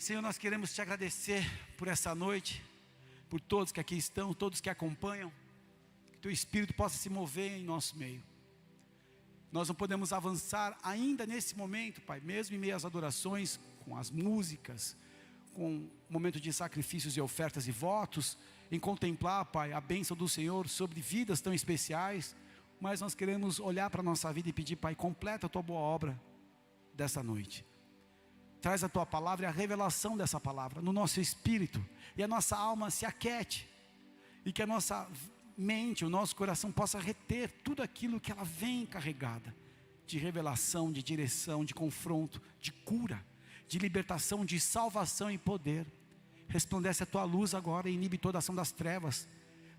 Senhor, nós queremos te agradecer por essa noite, por todos que aqui estão, todos que acompanham, que teu Espírito possa se mover em nosso meio. Nós não podemos avançar ainda nesse momento, Pai, mesmo em meio às adorações, com as músicas, com o momento de sacrifícios e ofertas e votos, em contemplar, Pai, a bênção do Senhor sobre vidas tão especiais, mas nós queremos olhar para a nossa vida e pedir, Pai, completa a tua boa obra dessa noite. Traz a tua palavra e a revelação dessa palavra no nosso espírito, e a nossa alma se aquete, e que a nossa mente, o nosso coração possa reter tudo aquilo que ela vem carregada, de revelação, de direção, de confronto, de cura, de libertação, de salvação e poder. Resplandece a tua luz agora e inibe toda a ação das trevas.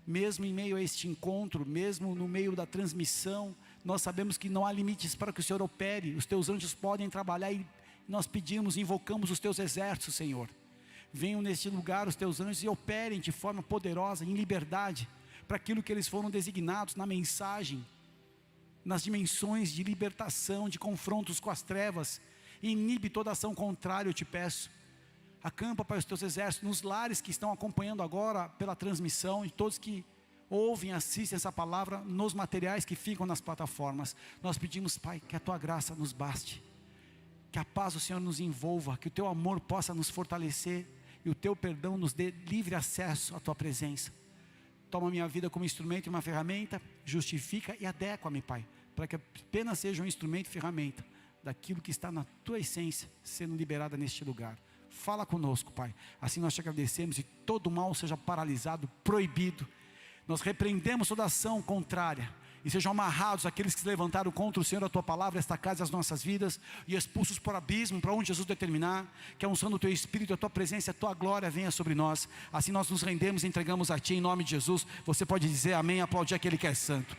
Mesmo em meio a este encontro, mesmo no meio da transmissão, nós sabemos que não há limites para que o Senhor opere. Os teus anjos podem trabalhar e nós pedimos, invocamos os teus exércitos, Senhor. Venham neste lugar os teus anjos e operem de forma poderosa, em liberdade, para aquilo que eles foram designados na mensagem, nas dimensões de libertação, de confrontos com as trevas. Inibe toda ação contrária, eu te peço. Acampa para os teus exércitos nos lares que estão acompanhando agora pela transmissão, e todos que ouvem, assistem essa palavra nos materiais que ficam nas plataformas. Nós pedimos, Pai, que a tua graça nos baste, que a paz do Senhor nos envolva, que o teu amor possa nos fortalecer e o teu perdão nos dê livre acesso à tua presença. Toma a minha vida como instrumento e uma ferramenta, justifica e adequa-me, Pai, para que apenas seja um instrumento e ferramenta daquilo que está na tua essência sendo liberada neste lugar. Fala conosco, Pai, assim nós te agradecemos, e todo mal seja paralisado, proibido. Nós repreendemos toda ação contrária, e sejam amarrados aqueles que se levantaram contra o Senhor, a tua palavra, esta casa e as nossas vidas, e expulsos por abismo, para onde Jesus determinar. Que a unção do teu Espírito, a tua presença, a tua glória venha sobre nós. Assim nós nos rendemos e entregamos a ti em nome de Jesus. Você pode dizer amém, aplaudir aquele que é santo.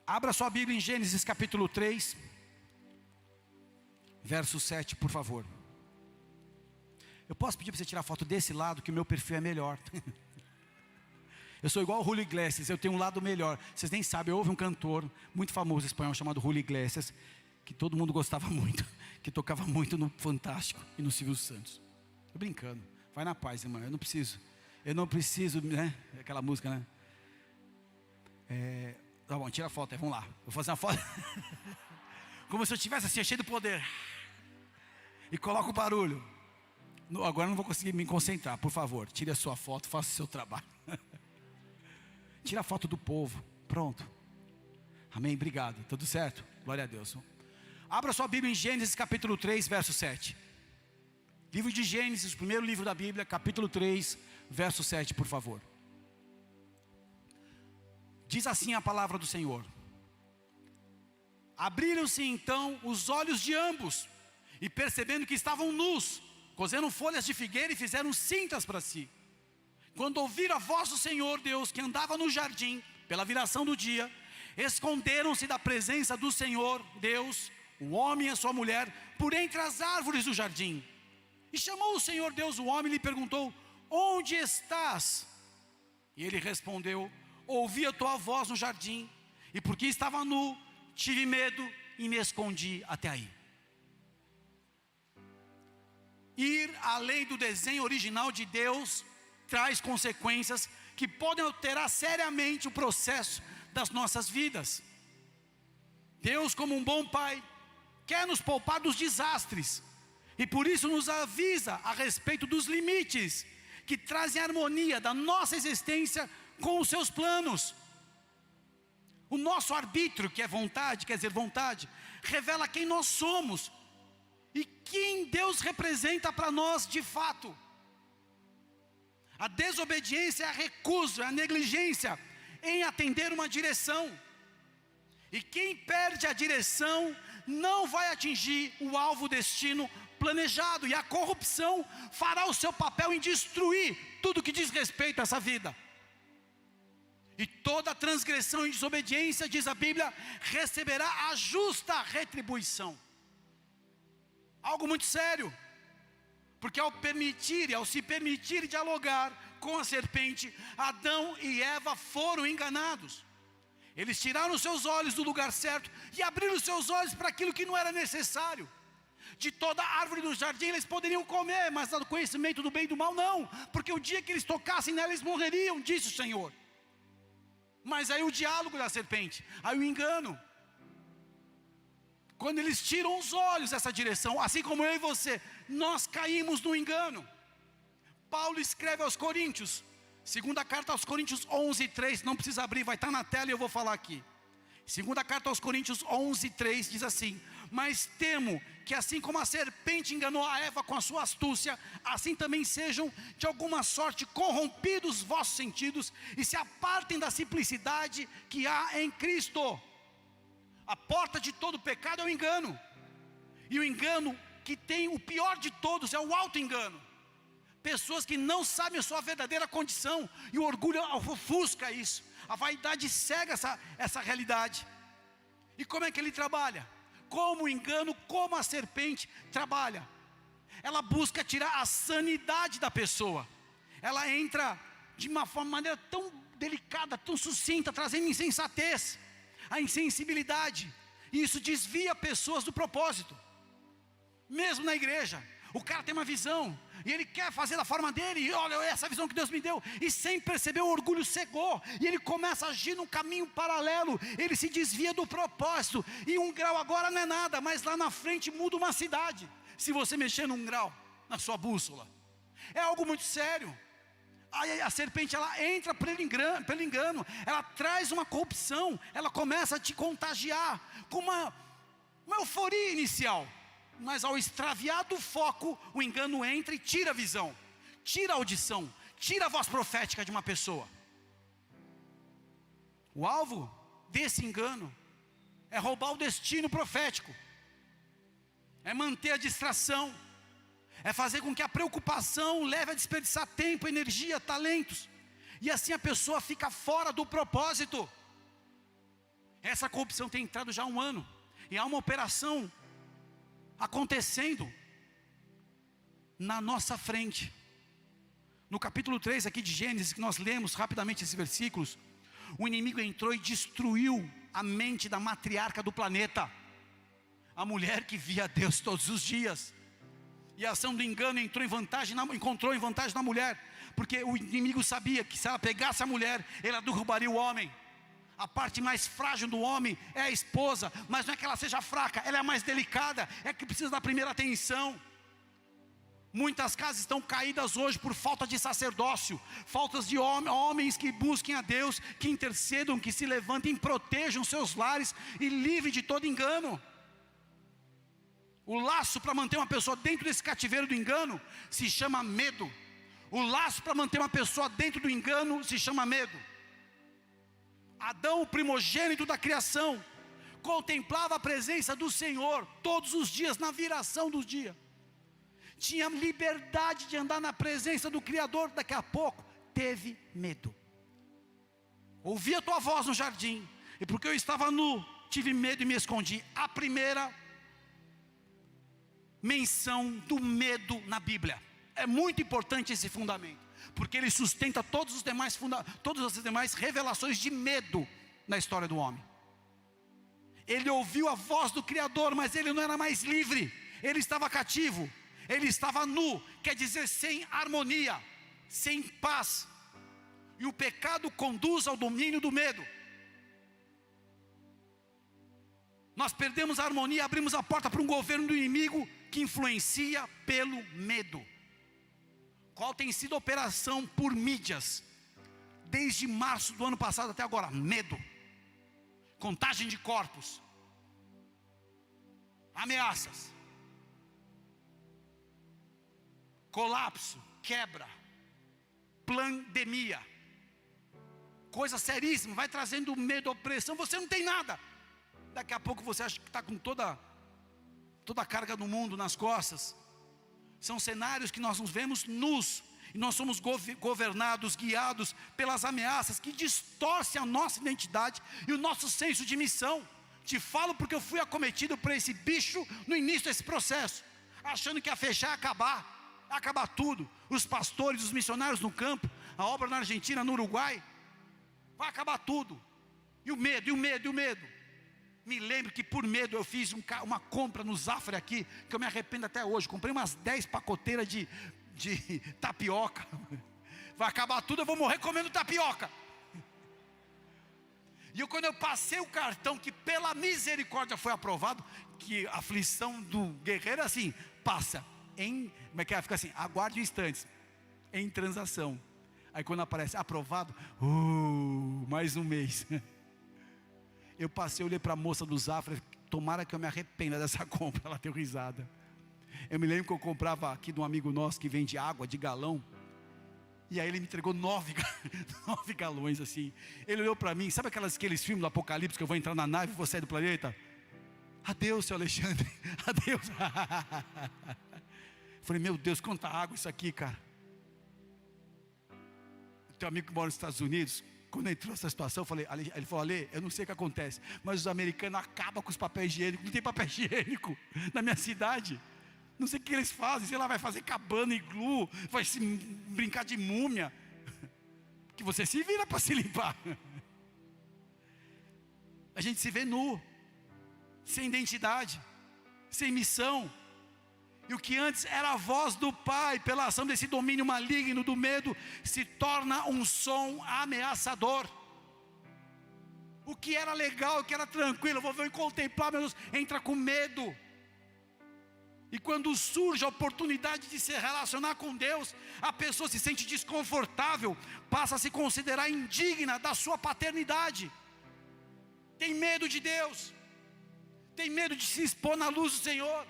Abra sua Bíblia em Gênesis capítulo 3, verso 7, por favor. Eu posso pedir para você tirar foto desse lado, que o meu perfil é melhor. Eu sou igual o Julio Iglesias, eu tenho um lado melhor. Vocês nem sabem, houve um cantor muito famoso espanhol chamado Julio Iglesias, que todo mundo gostava muito, que tocava muito no Fantástico e no Silvio Santos. Estou brincando, vai na paz, irmão, eu não preciso, né? Aquela música, né? Tá bom, tira a foto aí, vamos lá. Vou fazer uma foto como se eu estivesse assim, cheio de poder. E coloca o barulho. Agora eu não vou conseguir me concentrar. Por favor, tire a sua foto, faça o seu trabalho. Tira a foto do povo. Pronto. Amém, obrigado, tudo certo? Glória a Deus. Abra sua Bíblia em Gênesis capítulo 3, verso 7. Livro de Gênesis, primeiro livro da Bíblia, capítulo 3, verso 7, por favor. Diz assim a palavra do Senhor: abriram-se então os olhos de ambos, e percebendo que estavam nus, cozeram folhas de figueira e fizeram cintas para si. Quando ouviram a voz do Senhor Deus, que andava no jardim, pela viração do dia, esconderam-se da presença do Senhor Deus, o homem e a sua mulher, por entre as árvores do jardim. E chamou o Senhor Deus o homem e lhe perguntou: onde estás? E ele respondeu: ouvi a tua voz no jardim, e porque estava nu, tive medo e me escondi até aí. Ir além do desenho original de Deus traz consequências que podem alterar seriamente o processo das nossas vidas. Deus, como um bom pai, quer nos poupar dos desastres, e por isso nos avisa a respeito dos limites que trazem harmonia da nossa existência com os seus planos. O nosso arbítrio, que é vontade, quer dizer vontade, revela quem nós somos e quem Deus representa para nós de fato. A desobediência é a recusa, é a negligência em atender uma direção. E quem perde a direção não vai atingir o alvo, destino planejado. E a corrupção fará o seu papel em destruir tudo que diz respeito a essa vida. E toda transgressão e desobediência, diz a Bíblia, receberá a justa retribuição. Algo muito sério. Porque ao se permitir dialogar com a serpente, Adão e Eva foram enganados. Eles tiraram os seus olhos do lugar certo e abriram os seus olhos para aquilo que não era necessário. De toda árvore do jardim eles poderiam comer, mas do conhecimento do bem e do mal não, porque o dia que eles tocassem nela eles morreriam, disse o Senhor. Mas aí o diálogo da serpente, aí o engano. Quando eles tiram os olhos dessa direção, assim como eu e você, nós caímos no engano. Paulo escreve aos Coríntios, segunda carta aos Coríntios 11:3, não precisa abrir, vai estar na tela e eu vou falar aqui. Segunda carta aos Coríntios 11:3 diz assim: mas temo que assim como a serpente enganou a Eva com a sua astúcia, assim também sejam de alguma sorte corrompidos vossos sentidos e se apartem da simplicidade que há em Cristo. A porta de todo pecado é o engano. E o engano que tem o pior de todos é o auto-engano. Pessoas que não sabem a sua verdadeira condição, e o orgulho ofusca isso. A vaidade cega essa realidade. E como é que ele trabalha? Como o engano, como a serpente trabalha. Ela busca tirar a sanidade da pessoa. Ela entra de uma maneira tão delicada, tão sucinta, trazendo insensatez, a insensibilidade. E isso desvia pessoas do propósito. Mesmo na igreja, o cara tem uma visão, e ele quer fazer da forma dele, e olha essa visão que Deus me deu, e sem perceber o orgulho cegou, e ele começa a agir num caminho paralelo, ele se desvia do propósito, e um grau agora não é nada, mas lá na frente muda uma cidade, se você mexer num grau, na sua bússola, é algo muito sério. Aí a serpente ela entra pelo engano, ela traz uma corrupção, ela começa a te contagiar, com uma euforia inicial, mas ao extraviar do foco, o engano entra e tira a visão, tira a audição, tira a voz profética de uma pessoa. O alvo desse engano é roubar o destino profético, é manter a distração, é fazer com que a preocupação leve a desperdiçar tempo, energia, talentos, e assim a pessoa fica fora do propósito. Essa corrupção tem entrado já há 1 ano, e há uma operação acontecendo na nossa frente. No capítulo 3 aqui de Gênesis, que nós lemos rapidamente esses versículos, o inimigo entrou e destruiu a mente da matriarca do planeta, a mulher que via Deus todos os dias. E a ação do engano entrou encontrou em vantagem na mulher, porque o inimigo sabia que se ela pegasse a mulher, ela derrubaria o homem. A parte mais frágil do homem é a esposa, mas não é que ela seja fraca, ela é a mais delicada, é que precisa da primeira atenção. Muitas casas estão caídas hoje por falta de sacerdócio, faltas de homens que busquem a Deus, que intercedam, que se levantem, protejam seus lares e livrem de todo engano. O laço para manter uma pessoa dentro desse cativeiro do engano se chama medo. O laço para manter uma pessoa dentro do engano se chama medo. Adão, o primogênito da criação, contemplava a presença do Senhor todos os dias, na viração do dia. Tinha liberdade de andar na presença do Criador. Daqui a pouco teve medo. Ouvi a tua voz no jardim, e porque eu estava nu, tive medo e me escondi. A primeira menção do medo na Bíblia. É muito importante esse fundamento, porque ele sustenta todas as demais revelações de medo na história do homem. Ele ouviu a voz do Criador, mas ele não era mais livre, ele estava cativo, ele estava nu, quer dizer sem harmonia, sem paz. E o pecado conduz ao domínio do medo. Nós perdemos a harmonia, abrimos a porta para um governo do inimigo que influencia pelo medo. Qual tem sido a operação por mídias desde março do ano passado até agora? Medo, contagem de corpos, ameaças, colapso, quebra, pandemia, coisa seríssima, vai trazendo medo, opressão. Você não tem nada, daqui a pouco você acha que está com toda a carga do mundo nas costas. São cenários que nós nos vemos nus, e nós somos governados, guiados pelas ameaças que distorcem a nossa identidade e o nosso senso de missão. Te falo porque eu fui acometido por esse bicho no início desse processo, achando que ia fechar, acabar tudo. Os pastores, os missionários no campo, a obra na Argentina, no Uruguai, vai acabar tudo. E o medo, e o medo, e o medo. Me lembro que por medo eu fiz uma compra no Zafra aqui, que eu me arrependo até hoje. Comprei umas 10 pacoteiras de tapioca. Vai acabar tudo, eu vou morrer comendo tapioca. E quando eu passei o cartão, que pela misericórdia foi aprovado, que a aflição do guerreiro assim, passa em, como é que é? Fica assim, aguarde instantes, em transação. Aí quando aparece aprovado, mais um mês. Eu passei, olhei para a moça do Zafra, tomara que eu me arrependa dessa compra. Ela deu risada. Eu me lembro que eu comprava aqui de um amigo nosso que vende água de galão. E aí ele me entregou 9 galões assim. Ele olhou para mim, sabe aqueles filmes do Apocalipse que eu vou entrar na nave e vou sair do planeta? Adeus, seu Alexandre, adeus. Falei, meu Deus, quanta água isso aqui, cara. Teu amigo que mora nos Estados Unidos, quando entrou essa situação, ele falou, Ale, eu não sei o que acontece, mas os americanos acabam com os papéis higiênicos. Não tem papel higiênico na minha cidade. Não sei o que eles fazem, sei lá, vai fazer cabana, iglu, vai se brincar de múmia. Que você se vira para se limpar. A gente se vê nu, sem identidade, sem missão. E o que antes era a voz do Pai, pela ação desse domínio maligno do medo, se torna um som ameaçador. O que era legal, o que era tranquilo, eu vou ver e contemplar, meu Deus, entra com medo. E quando surge a oportunidade de se relacionar com Deus, a pessoa se sente desconfortável, passa a se considerar indigna da sua paternidade. Tem medo de Deus, tem medo de se expor na luz do Senhor,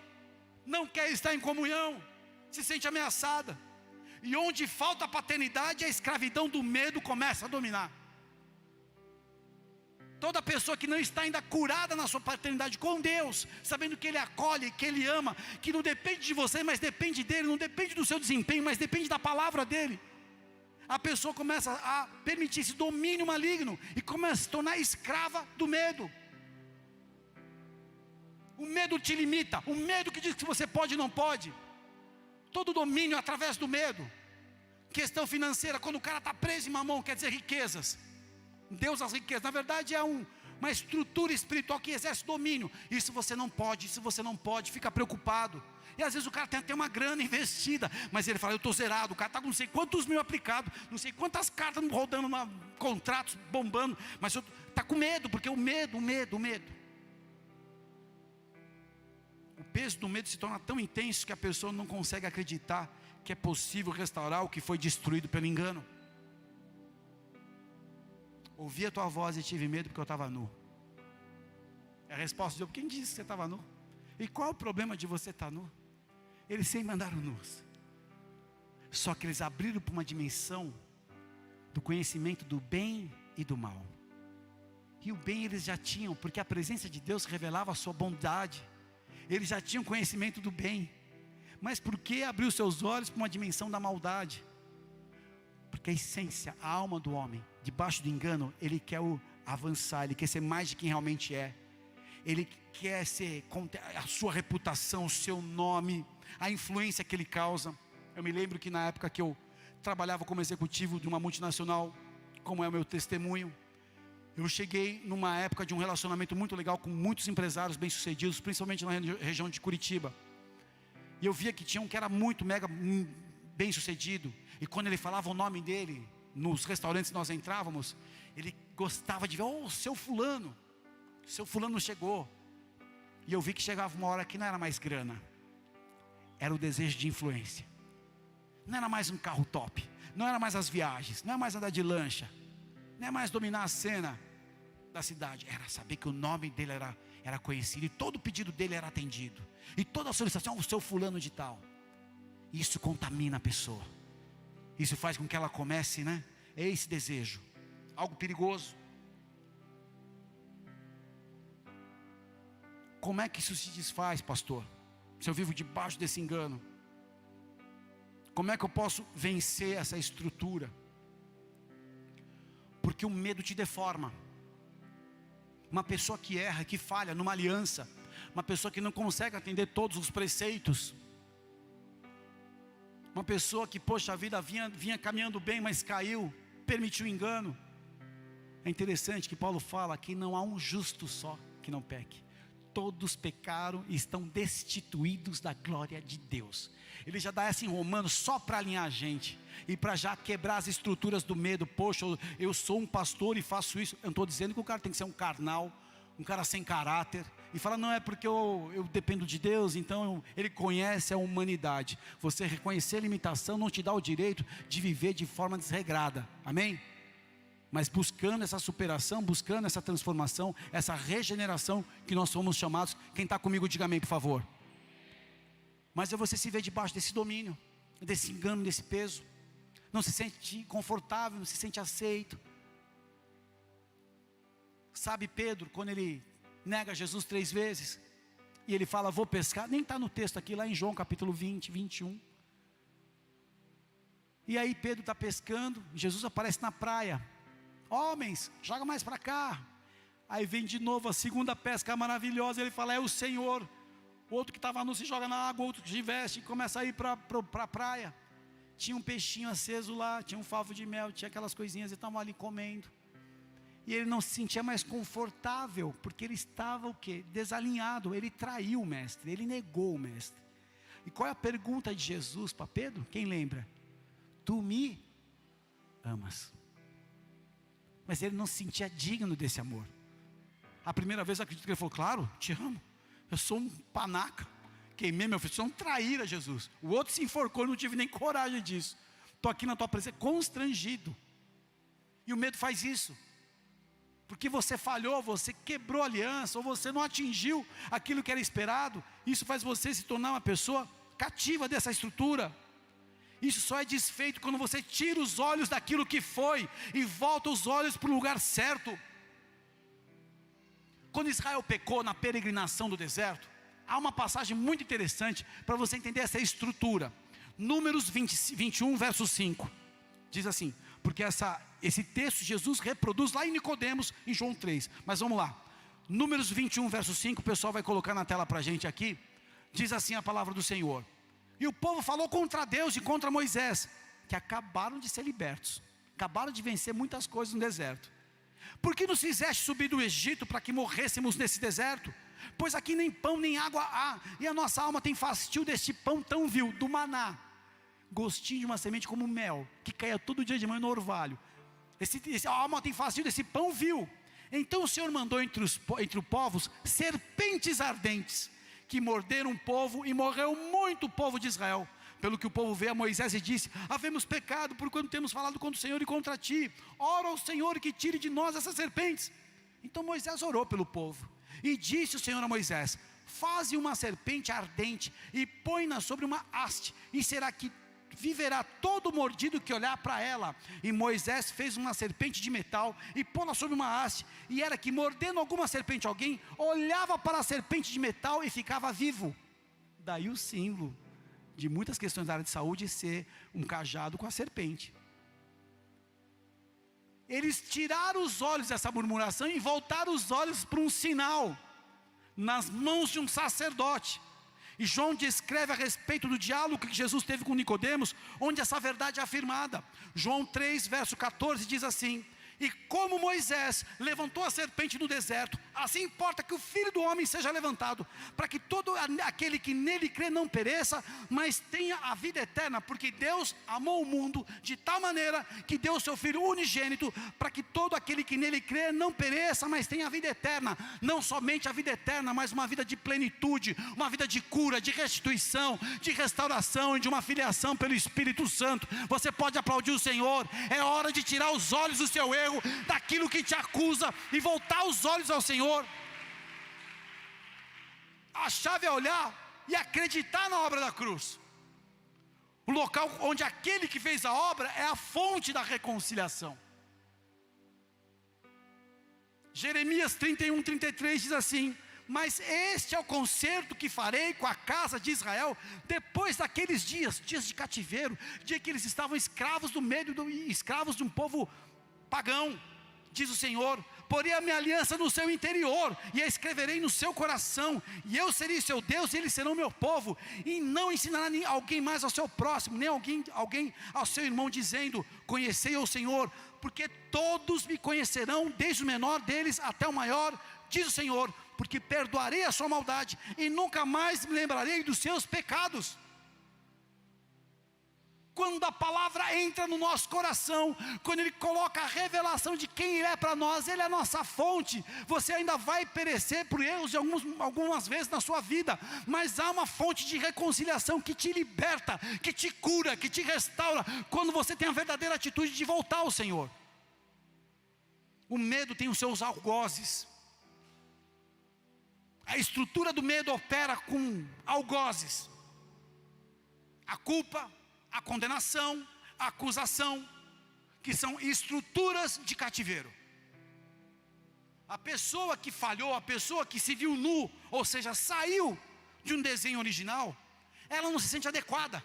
não quer estar em comunhão, se sente ameaçada. E onde falta a paternidade, a escravidão do medo começa a dominar. Toda pessoa que não está ainda curada na sua paternidade com Deus, sabendo que Ele acolhe, que Ele ama, que não depende de você, mas depende dEle, não depende do seu desempenho, mas depende da palavra dEle. A pessoa começa a permitir esse domínio maligno e começa a se tornar escrava do medo. O medo te limita, o medo que diz que você pode e não pode. Todo domínio é através do medo. Questão financeira, quando o cara está preso em mamão, quer dizer riquezas. Deus as riquezas, na verdade é uma estrutura espiritual que exerce domínio. Isso você não pode, isso você não pode, fica preocupado. E às vezes o cara tem até uma grana investida, mas ele fala, eu estou zerado, o cara está com não sei quantos mil aplicados, não sei quantas cartas rodando, contratos bombando, mas está com medo, porque o medo. O peso do medo se torna tão intenso que a pessoa não consegue acreditar que é possível restaurar o que foi destruído pelo engano. Ouvi a tua voz e tive medo porque eu estava nu. A resposta de Deus, quem disse que você estava nu? E qual é o problema de você estar nu? Eles sempre mandaram nus. Só que eles abriram para uma dimensão do conhecimento do bem e do mal. E o bem eles já tinham, porque a presença de Deus revelava a sua bondade. Eles já tinham conhecimento do bem. Mas por que abriu seus olhos para uma dimensão da maldade? Porque a essência, a alma do homem, debaixo do engano, ele quer avançar, ele quer ser mais de quem realmente é. Ele quer ser a sua reputação, o seu nome, a influência que ele causa. Eu me lembro que na época que eu trabalhava como executivo de uma multinacional, como é o meu testemunho, eu cheguei numa época de um relacionamento muito legal com muitos empresários bem-sucedidos, principalmente na região de Curitiba. E eu via que tinha um que era muito, mega bem-sucedido. E quando ele falava o nome dele, nos restaurantes que nós entrávamos, ele gostava de ver, seu fulano chegou. E eu vi que chegava uma hora que não era mais grana, era o desejo de influência. Não era mais um carro top, não era mais as viagens, não era mais andar de lancha, não é mais dominar a cena da cidade, era saber que o nome dele era conhecido, e todo pedido dele era atendido, e toda a solicitação, o seu fulano de tal. Isso contamina a pessoa, isso faz com que ela comece, é esse desejo, algo perigoso. Como é que isso se desfaz, pastor? Se eu vivo debaixo desse engano, como é que eu posso vencer essa estrutura? Porque o medo te deforma. Uma pessoa que erra, que falha numa aliança, uma pessoa que não consegue atender todos os preceitos, uma pessoa que, poxa, a vida vinha caminhando bem, mas caiu, permitiu engano, É interessante que Paulo fala que não há um justo só que não peque. Todos pecaram e estão destituídos da glória de Deus. Ele já dá essa em Romanos só para alinhar a gente e para já quebrar as estruturas do medo. Poxa, eu sou um pastor e faço isso. Eu não estou dizendo que o cara tem que ser um carnal, um cara sem caráter, e fala, não é porque eu dependo de Deus, então Ele conhece a humanidade. Você reconhecer a limitação não te dá o direito de viver de forma desregrada, amém? Mas buscando essa superação, buscando essa transformação, essa regeneração que nós somos chamados. Quem está comigo, diga amém, por favor. Mas você se vê debaixo desse domínio, desse engano, desse peso. Não se sente confortável, não se sente aceito. Sabe Pedro, quando ele nega Jesus 3 vezes, e ele fala, vou pescar, nem está no texto aqui, lá em João capítulo 20, 21. E aí Pedro está pescando, Jesus aparece na praia. Homens, joga mais para cá. Aí vem de novo a segunda pesca maravilhosa. Ele fala, é o Senhor. O outro que estava nu se joga na água, outro que se veste e começa a ir para a praia. Tinha um peixinho aceso lá, tinha um favo de mel, tinha aquelas coisinhas, e estavam ali comendo. E ele não se sentia mais confortável, porque ele estava o quê? Desalinhado. Ele traiu o mestre, ele negou o mestre. E qual é a pergunta de Jesus para Pedro? Quem lembra? Tu me amas. Mas ele não se sentia digno desse amor. A primeira vez eu acredito que ele falou, claro, te amo. Eu sou um panaca, queimei meu filho, sou um traíra, Jesus. O outro se enforcou, eu não tive nem coragem disso. Estou aqui na tua presença, constrangido. E o medo faz isso. Porque você falhou, você quebrou a aliança, ou você não atingiu aquilo que era esperado. Isso faz você se tornar uma pessoa cativa dessa estrutura. Isso só é desfeito quando você tira os olhos daquilo que foi e volta os olhos para o lugar certo. Quando Israel pecou na peregrinação do deserto, há uma passagem muito interessante para você entender essa estrutura. Números 21, verso 5. Diz assim, porque esse texto Jesus reproduz lá em Nicodemos, em João 3. Mas vamos lá. Números 21, verso 5, o pessoal vai colocar na tela para a gente aqui. Diz assim a palavra do Senhor. E o povo falou contra Deus e contra Moisés, que acabaram de ser libertos, acabaram de vencer muitas coisas no deserto. Por que nos fizeste subir do Egito para que morrêssemos nesse deserto? Pois aqui nem pão nem água há, e a nossa alma tem fastio deste pão tão vil, do maná, gostinho de uma semente como mel, que caia todo dia de manhã no orvalho. A alma tem fastio desse pão vil. Então o Senhor mandou entre os povos serpentes ardentes, que morderam o povo e morreu muito o povo de Israel. Pelo que o povo veio a Moisés e disse, havemos pecado por quando temos falado contra o Senhor e contra ti. Ora ao Senhor que tire de nós essas serpentes. Então Moisés orou pelo povo. E disse o Senhor a Moisés, faze uma serpente ardente e põe-na sobre uma haste, e será que viverá todo mordido que olhar para ela. E Moisés fez uma serpente de metal e pô-la sobre uma haste, e era que mordendo alguma serpente alguém, olhava para a serpente de metal e ficava vivo. Daí o símbolo de muitas questões da área de saúde ser um cajado com a serpente. Eles tiraram os olhos dessa murmuração e voltaram os olhos para um sinal nas mãos de um sacerdote. E João descreve a respeito do diálogo que Jesus teve com Nicodemos, onde essa verdade é afirmada. João 3, verso 14 diz assim, e como Moisés levantou a serpente no deserto, assim importa que o Filho do Homem seja levantado, para que todo aquele que nele crê não pereça, mas tenha a vida eterna, porque Deus amou o mundo de tal maneira que deu o seu Filho unigênito, para que todo aquele que nele crê não pereça, mas tenha a vida eterna. Não somente a vida eterna, mas uma vida de plenitude, uma vida de cura, de restituição, de restauração e de uma filiação pelo Espírito Santo. Você pode aplaudir o Senhor. É hora de tirar os olhos do seu erro, daquilo que te acusa, e voltar os olhos ao Senhor. A chave é olhar e acreditar na obra da cruz, o local onde aquele que fez a obra é a fonte da reconciliação. Jeremias 31, 33 diz assim, mas este é o concerto que farei com a casa de Israel, depois daqueles dias de cativeiro, dia que eles estavam escravos escravos de um povo pagão, diz o Senhor, porei a minha aliança no seu interior, e a escreverei no seu coração, e eu serei seu Deus, e eles serão meu povo. E não ensinará alguém mais ao seu próximo, nem alguém ao seu irmão, dizendo: conhecei o Senhor, porque todos me conhecerão, desde o menor deles até o maior, diz o Senhor, porque perdoarei a sua maldade, e nunca mais me lembrarei dos seus pecados. Quando a palavra entra no nosso coração, quando Ele coloca a revelação de quem Ele é para nós, Ele é a nossa fonte. Você ainda vai perecer por erros algumas vezes na sua vida, mas há uma fonte de reconciliação que te liberta, que te cura, que te restaura, quando você tem a verdadeira atitude de voltar ao Senhor. O medo tem os seus algozes. A estrutura do medo opera com algozes: a culpa, a condenação, a acusação, que são estruturas de cativeiro. A pessoa que falhou, a pessoa que se viu nu, ou seja, saiu de um desenho original, ela não se sente adequada,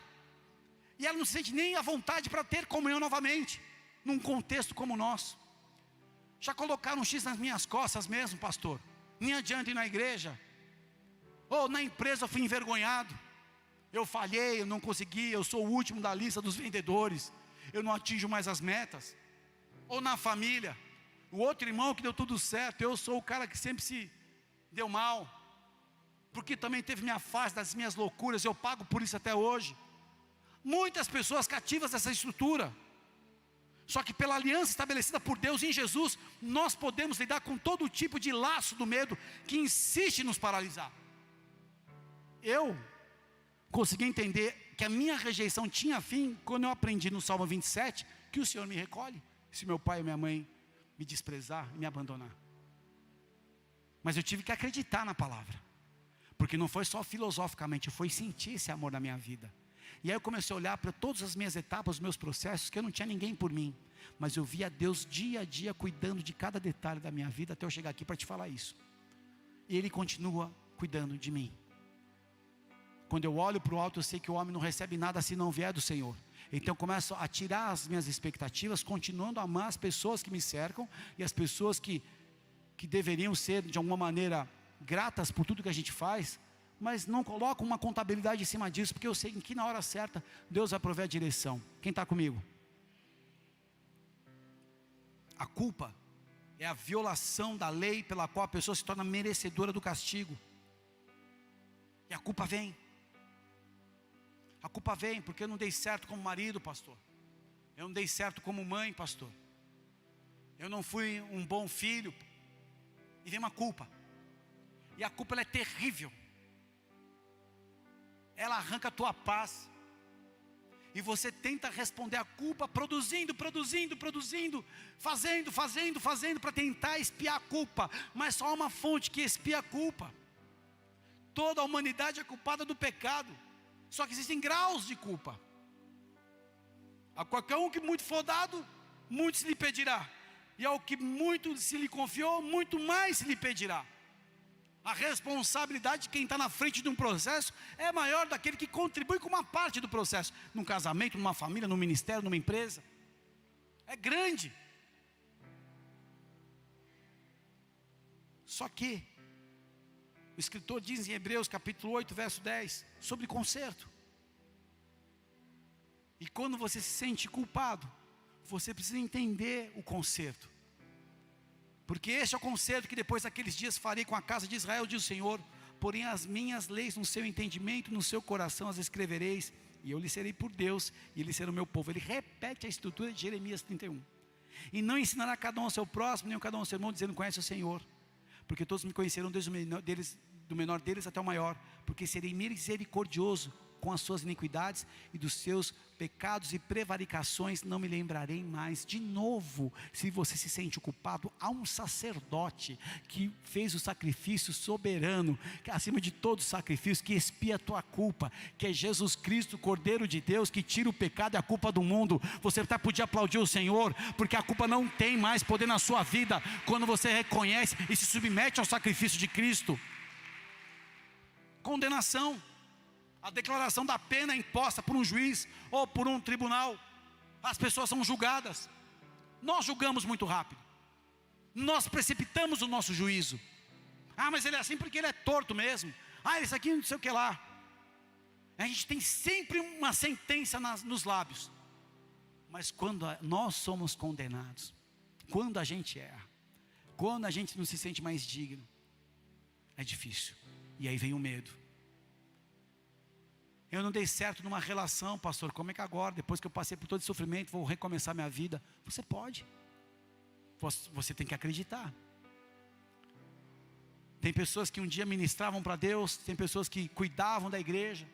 e ela não se sente nem à vontade para ter comunhão novamente, num contexto como o nosso. Já colocaram um X nas minhas costas mesmo, pastor? Nem adianta ir na igreja, ou na empresa eu fui envergonhado, eu falhei, eu não consegui, eu sou o último da lista dos vendedores, eu não atinjo mais as metas. Ou na família, o outro irmão que deu tudo certo, eu sou o cara que sempre se deu mal, porque também teve minha fase das minhas loucuras, eu pago por isso até hoje. Muitas pessoas cativas dessa estrutura. Só que pela aliança estabelecida por Deus em Jesus, nós podemos lidar com todo tipo de laço do medo que insiste em nos paralisar. Eu consegui entender que a minha rejeição tinha fim quando eu aprendi no Salmo 27 que o Senhor me recolhe se meu pai ou minha mãe me desprezar e me abandonar. Mas eu tive que acreditar na palavra, porque não foi só filosoficamente, foi sentir esse amor na minha vida. E aí eu comecei a olhar para todas as minhas etapas, os meus processos, que eu não tinha ninguém por mim, mas eu via Deus dia a dia cuidando de cada detalhe da minha vida, até eu chegar aqui para te falar isso. E Ele continua cuidando de mim. Quando eu olho para o alto, eu sei que o homem não recebe nada se não vier do Senhor. Então eu começo a tirar as minhas expectativas, continuando a amar as pessoas que me cercam, e as pessoas que deveriam ser de alguma maneira gratas por tudo que a gente faz, mas não coloco uma contabilidade em cima disso, porque eu sei que na hora certa Deus vai prover a direção. Quem está comigo? A culpa é a violação da lei pela qual a pessoa se torna merecedora do castigo. E a culpa vem. A culpa vem porque eu não dei certo como marido, pastor. Eu não dei certo como mãe, pastor. Eu não fui um bom filho. E vem uma culpa. E a culpa ela é terrível. Ela arranca a tua paz. E você tenta responder a culpa produzindo, fazendo para tentar expiar a culpa. Mas só há uma fonte que expia a culpa. Toda a humanidade é culpada do pecado. Só que existem graus de culpa. A qualquer um que muito for dado, muito se lhe pedirá. E ao que muito se lhe confiou, muito mais se lhe pedirá. A responsabilidade de quem está na frente de um processo é maior daquele que contribui com uma parte do processo. Num casamento, numa família, num ministério, numa empresa. É grande. Só que o escritor diz em Hebreus capítulo 8, verso 10, sobre conserto. E quando você se sente culpado, você precisa entender o conserto. Porque este é o conserto que depois daqueles dias farei com a casa de Israel, diz o Senhor. Porém as minhas leis no seu entendimento, no seu coração as escrevereis, e eu lhe serei por Deus, e ele será o meu povo. Ele repete a estrutura de Jeremias 31. E não ensinará cada um ao seu próximo, nem cada um ao seu irmão, dizendo: conhece o Senhor. Porque todos me conhecerão, desde do menor deles até o maior, porque serei misericordioso com as suas iniquidades, e dos seus pecados e prevaricações não me lembrarei mais. De novo, se você se sente culpado, há um sacerdote que fez o sacrifício soberano, que acima de todo sacrifício, que expia a tua culpa, que é Jesus Cristo, Cordeiro de Deus, que tira o pecado e a culpa do mundo. Você até podia aplaudir o Senhor, porque a culpa não tem mais poder na sua vida, quando você reconhece e se submete ao sacrifício de Cristo. Condenação, a declaração da pena imposta por um juiz ou por um tribunal. As pessoas são julgadas. Nós julgamos muito rápido. Nós precipitamos o nosso juízo. Ah, mas ele é assim porque ele é torto mesmo. Ah, esse aqui não sei o que lá. A gente tem sempre uma sentença nos lábios. Mas quando nós somos condenados, quando a gente erra, quando a gente não se sente mais digno, é difícil. E aí vem o medo. Eu não dei certo numa relação, pastor, como é que agora, depois que eu passei por todo esse sofrimento, vou recomeçar minha vida? Você pode. Você tem que acreditar. Tem pessoas que um dia ministravam para Deus, tem pessoas que cuidavam da igreja,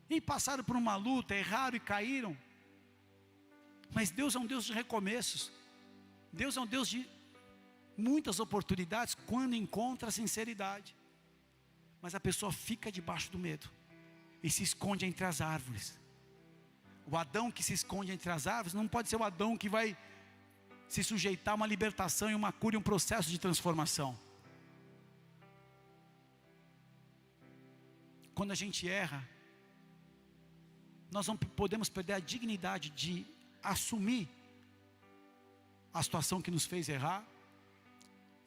e passaram por uma luta, erraram e caíram. Mas Deus é um Deus de recomeços. Deus é um Deus de muitas oportunidades, quando encontra a sinceridade. Mas a pessoa fica debaixo do medo e se esconde entre as árvores. O Adão que se esconde entre as árvores não pode ser o Adão que vai se sujeitar a uma libertação e uma cura e um processo de transformação. Quando a gente erra, nós não podemos perder a dignidade de assumir a situação que nos fez errar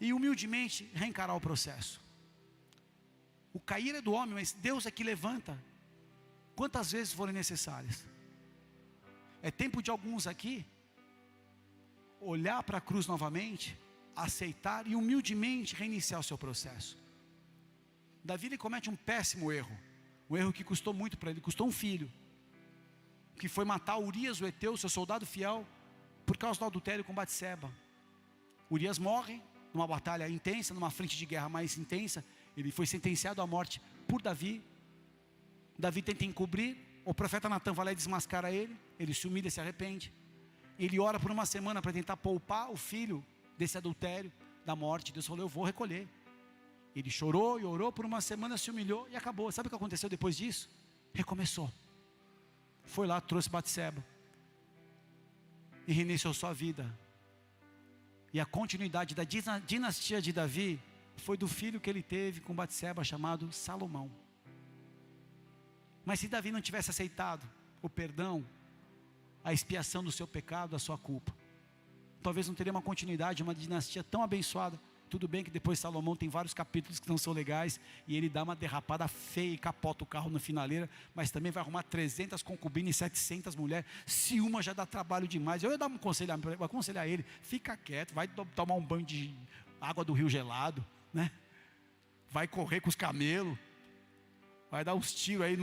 e humildemente reencarar o processo. O cair é do homem, mas Deus é que levanta quantas vezes forem necessárias. É tempo de alguns aqui olhar para a cruz novamente, aceitar e humildemente reiniciar o seu processo. Davi, ele comete um péssimo erro, um erro que custou muito para ele, custou um filho, que foi matar Urias o Heteu, seu soldado fiel, por causa do adultério com Batseba. Urias morre numa batalha intensa, numa frente de guerra mais intensa. Ele foi sentenciado à morte por Davi. Davi tenta encobrir, o profeta Natan vai lá e desmascara ele. Ele se humilha e se arrepende. Ele ora por uma semana para tentar poupar o filho desse adultério, da morte. Deus falou, eu vou recolher. Ele chorou e orou por uma semana, se humilhou e acabou. Sabe o que aconteceu depois disso? Recomeçou. Foi lá, trouxe Batseba e reiniciou sua vida. E a continuidade da dinastia de Davi foi do filho que ele teve com Batseba, chamado Salomão. Mas se Davi não tivesse aceitado o perdão, a expiação do seu pecado, da sua culpa, talvez não teria uma continuidade, uma dinastia tão abençoada. Tudo bem que depois Salomão tem vários capítulos que não são legais, e ele dá uma derrapada feia e capota o carro na finaleira, mas também vai arrumar 300 concubinas e 700 mulheres. Se uma já dá trabalho demais, eu ia dar um conselho, aconselhar ele, fica quieto, vai tomar um banho de água do rio gelado, né? Vai correr com os camelos, vai dar uns tiros aí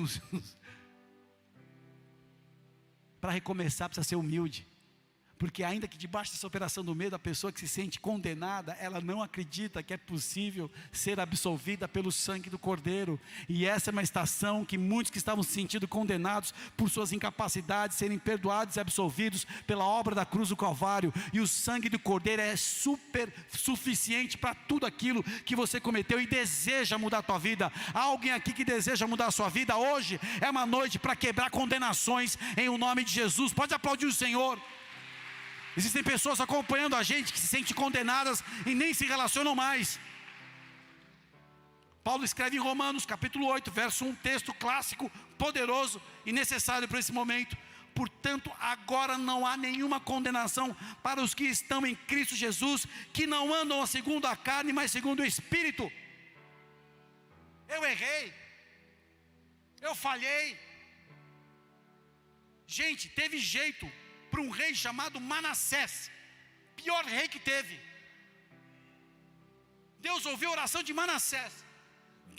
para recomeçar precisa ser humilde. Porque ainda que debaixo dessa operação do medo, a pessoa que se sente condenada, ela não acredita que é possível ser absolvida pelo sangue do Cordeiro. E essa é uma estação que muitos que estavam se sentindo condenados por suas incapacidades, serem perdoados e absolvidos pela obra da cruz do Calvário. E o sangue do Cordeiro é super suficiente para tudo aquilo que você cometeu e deseja mudar a tua vida. Há alguém aqui que deseja mudar a sua vida? Hoje é uma noite para quebrar condenações em o nome de Jesus. Pode aplaudir o Senhor. Existem pessoas acompanhando a gente que se sentem condenadas e nem se relacionam mais. Paulo escreve em Romanos capítulo 8, verso 1, texto clássico, poderoso e necessário para esse momento. Portanto, agora não há nenhuma condenação para os que estão em Cristo Jesus, que não andam segundo a carne, mas segundo o Espírito. Eu errei, eu falhei. Gente, teve jeito para um rei chamado Manassés, pior rei que teve. Deus ouviu a oração de Manassés.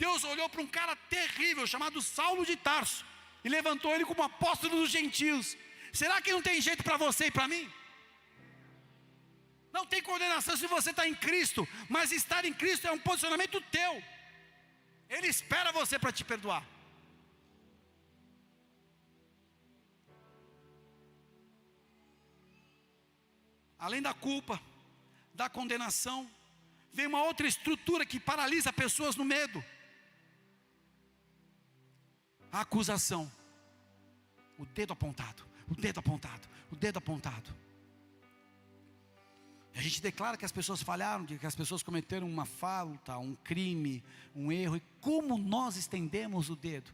Deus olhou para um cara terrível chamado Saulo de Tarso e levantou ele como apóstolo dos gentios. Será que não tem jeito para você e para mim? Não tem condenação se você está em Cristo, mas estar em Cristo é um posicionamento teu. Ele espera você para te perdoar. Além da culpa, da condenação, vem uma outra estrutura que paralisa pessoas no medo. A acusação. O dedo apontado, o dedo apontado, o dedo apontado. A gente declara que as pessoas falharam, que as pessoas cometeram uma falta, um crime, um erro. E como nós estendemos o dedo?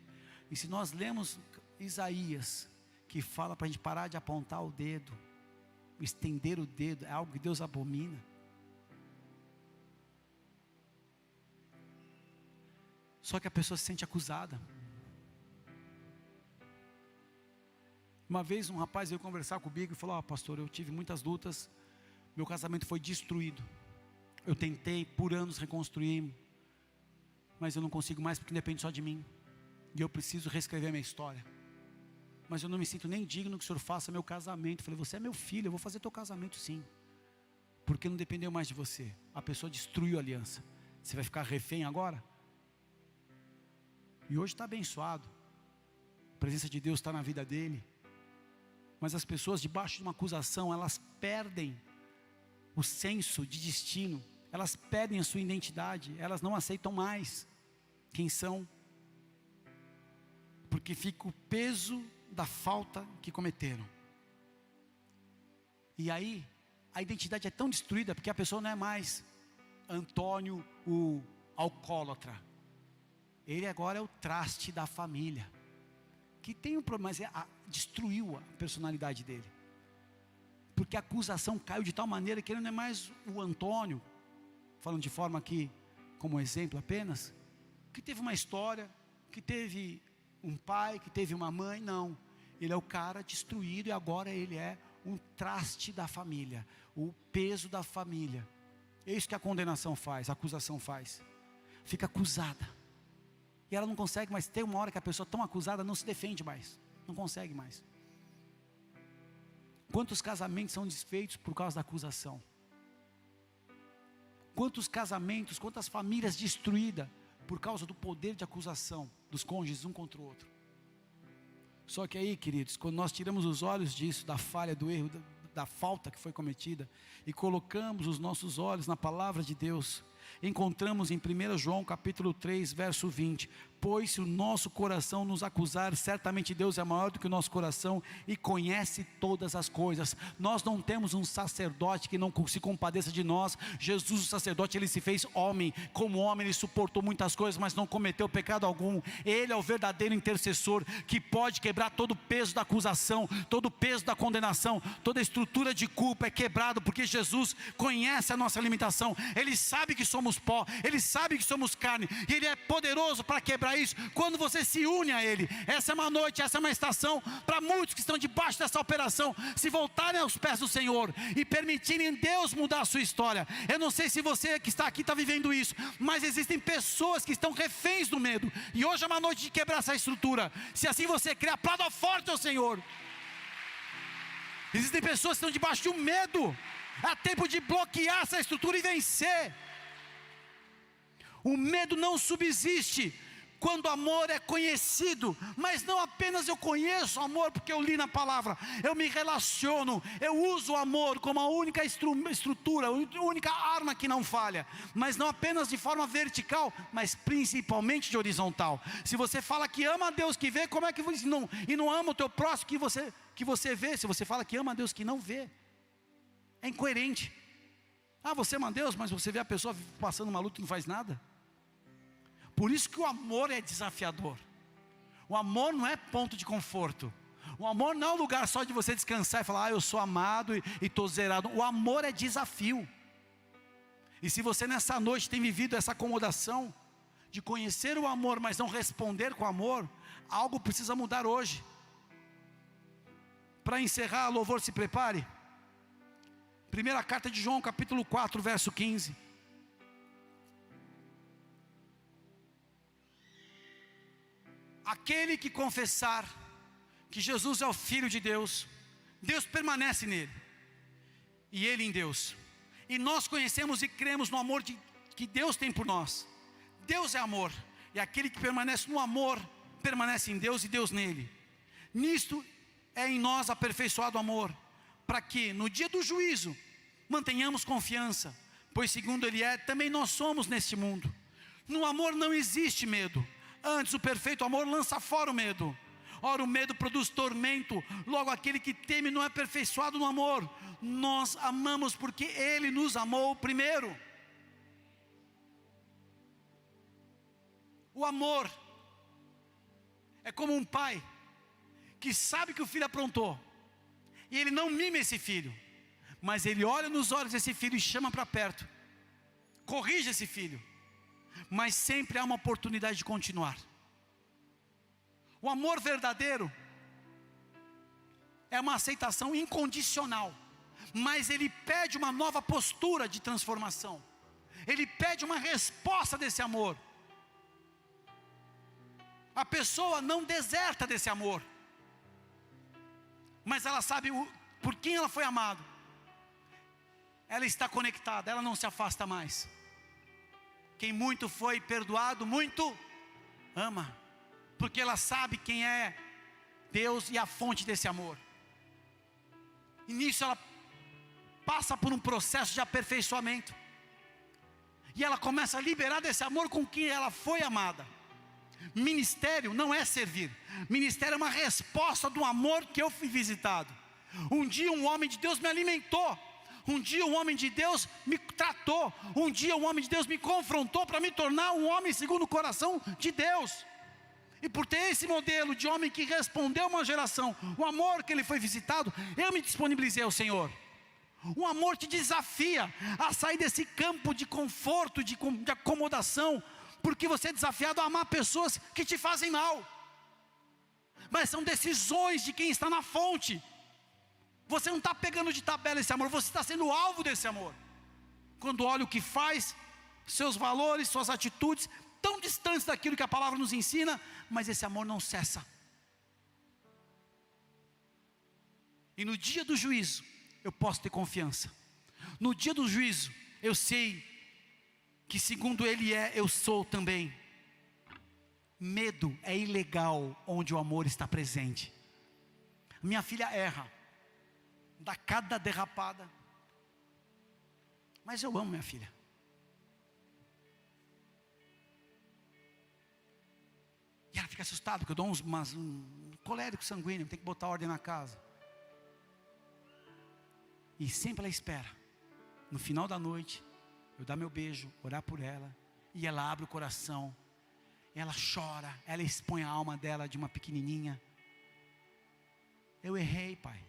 E se nós lemos Isaías, que fala para a gente parar de apontar o dedo, estender o dedo, é algo que Deus abomina. Só que a pessoa se sente acusada. Uma vez um rapaz veio conversar comigo e falou: pastor, eu tive muitas lutas, meu casamento foi destruído, eu tentei por anos reconstruir, mas eu não consigo mais porque depende só de mim, e eu preciso reescrever a minha história, mas eu não me sinto nem digno que o senhor faça meu casamento. Eu falei: você é meu filho, eu vou fazer teu casamento sim, porque não dependeu mais de você, a pessoa destruiu a aliança, você vai ficar refém agora? E hoje está abençoado, a presença de Deus está na vida dele. Mas as pessoas debaixo de uma acusação, elas perdem o senso de destino, elas perdem a sua identidade, elas não aceitam mais quem são, porque fica o peso da falta que cometeram. E aí, a identidade é tão destruída, porque a pessoa não é mais Antônio, o alcoólatra, ele agora é o traste da família, que tem um problema, mas destruiu a personalidade dele, porque a acusação caiu de tal maneira que ele não é mais o Antônio, falando de forma aqui, como exemplo apenas, que teve uma história, que teve um pai, que teve uma mãe. Não, ele é o cara destruído, e agora ele é um traste da família, o peso da família. É isso que a condenação faz, a acusação faz, fica acusada. E ela não consegue mais, tem uma hora que a pessoa tão acusada não se defende mais, não consegue mais. Quantos casamentos são desfeitos por causa da acusação? Quantos casamentos, quantas famílias destruídas por causa do poder de acusação dos cônjuges um contra o outro? Só que aí, queridos, quando nós tiramos os olhos disso, da falha, do erro, da falta que foi cometida, e colocamos os nossos olhos na palavra de Deus, encontramos em 1 João capítulo 3, verso 20: pois se o nosso coração nos acusar, certamente Deus é maior do que o nosso coração e conhece todas as coisas. Nós não temos um sacerdote que não se compadeça de nós. Jesus, o sacerdote, ele se fez homem, como homem ele suportou muitas coisas, mas não cometeu pecado algum. Ele é o verdadeiro intercessor, que pode quebrar todo o peso da acusação, todo o peso da condenação, toda a estrutura de culpa é quebrado, porque Jesus conhece a nossa limitação, Ele sabe que somos pó, Ele sabe que somos carne, e Ele é poderoso para quebrar isso, quando você se une a Ele. Essa é uma noite, essa é uma estação para muitos que estão debaixo dessa operação, se voltarem aos pés do Senhor, e permitirem Deus mudar a sua história. Eu não sei se você que está aqui está vivendo isso, mas existem pessoas que estão reféns do medo, e hoje é uma noite de quebrar essa estrutura. Se assim você crê, aplauda forte ao Senhor. Existem pessoas que estão debaixo de um medo, é tempo de bloquear essa estrutura e vencer. O medo não subsiste quando o amor é conhecido, mas não apenas eu conheço o amor porque eu li na palavra, eu me relaciono, eu uso o amor como a única estrutura, a única arma que não falha, mas não apenas de forma vertical, mas principalmente de horizontal. Se você fala que ama a Deus que vê, como é que você não ama o teu próximo que você vê? Se você fala que ama a Deus que não vê, é incoerente. Você ama a Deus, mas você vê a pessoa passando uma luta e não faz nada. Por isso que o amor é desafiador. O amor não é ponto de conforto. O amor não é um lugar só de você descansar e falar: eu sou amado e estou zerado. O amor é desafio. E se você nessa noite tem vivido essa acomodação de conhecer o amor, mas não responder com amor, algo precisa mudar hoje. Para encerrar, louvor, se prepare. Primeira carta de João, capítulo 4, verso 15. Aquele que confessar que Jesus é o Filho de Deus, Deus permanece nele, e ele em Deus. E nós conhecemos e cremos no amor que Deus tem por nós. Deus é amor, e aquele que permanece no amor, permanece em Deus e Deus nele. Nisto é em nós aperfeiçoado o amor, para que no dia do juízo mantenhamos confiança, pois segundo Ele é, também nós somos neste mundo. No amor não existe medo, antes o perfeito amor lança fora o medo. Ora, o medo produz tormento, logo aquele que teme não é aperfeiçoado no amor. Nós amamos porque Ele nos amou primeiro. O amor é como um pai que sabe que o filho aprontou, e ele não mima esse filho, mas ele olha nos olhos desse filho e chama para perto, corrige esse filho, mas sempre há uma oportunidade de continuar. O amor verdadeiro é uma aceitação incondicional, mas ele pede uma nova postura de transformação. Ele pede uma resposta desse amor. A pessoa não deserta desse amor, mas ela sabe por quem ela foi amada. Ela está conectada, ela não se afasta mais. Quem muito foi perdoado, muito ama, porque ela sabe quem é Deus e a fonte desse amor. E nisso ela passa por um processo de aperfeiçoamento, e ela começa a liberar desse amor com quem ela foi amada. Ministério não é servir, ministério é uma resposta do amor que eu fui visitado. Um dia um homem de Deus me alimentou, um dia um homem de Deus me tratou, um dia um homem de Deus me confrontou para me tornar um homem segundo o coração de Deus. E por ter esse modelo de homem que respondeu uma geração, o amor que ele foi visitado, eu me disponibilizei ao Senhor. O amor te desafia a sair desse campo de conforto, de acomodação, porque você é desafiado a amar pessoas que te fazem mal. Mas são decisões de quem está na fonte. Você não está pegando de tabela esse amor, você está sendo alvo desse amor. Quando olha o que faz, seus valores, suas atitudes, tão distantes daquilo que a palavra nos ensina, mas esse amor não cessa. E no dia do juízo, eu posso ter confiança. No dia do juízo, eu sei que segundo Ele é, eu sou também. Medo é ilegal onde o amor está presente. Minha filha erra, dá cada derrapada, mas eu amo minha filha. E ela fica assustada, porque eu dou um colérico sanguíneo, tem que botar ordem na casa. E sempre ela espera, no final da noite, eu dar meu beijo, orar por ela, e ela abre o coração, ela chora, ela expõe a alma dela de uma pequenininha. Eu errei, pai.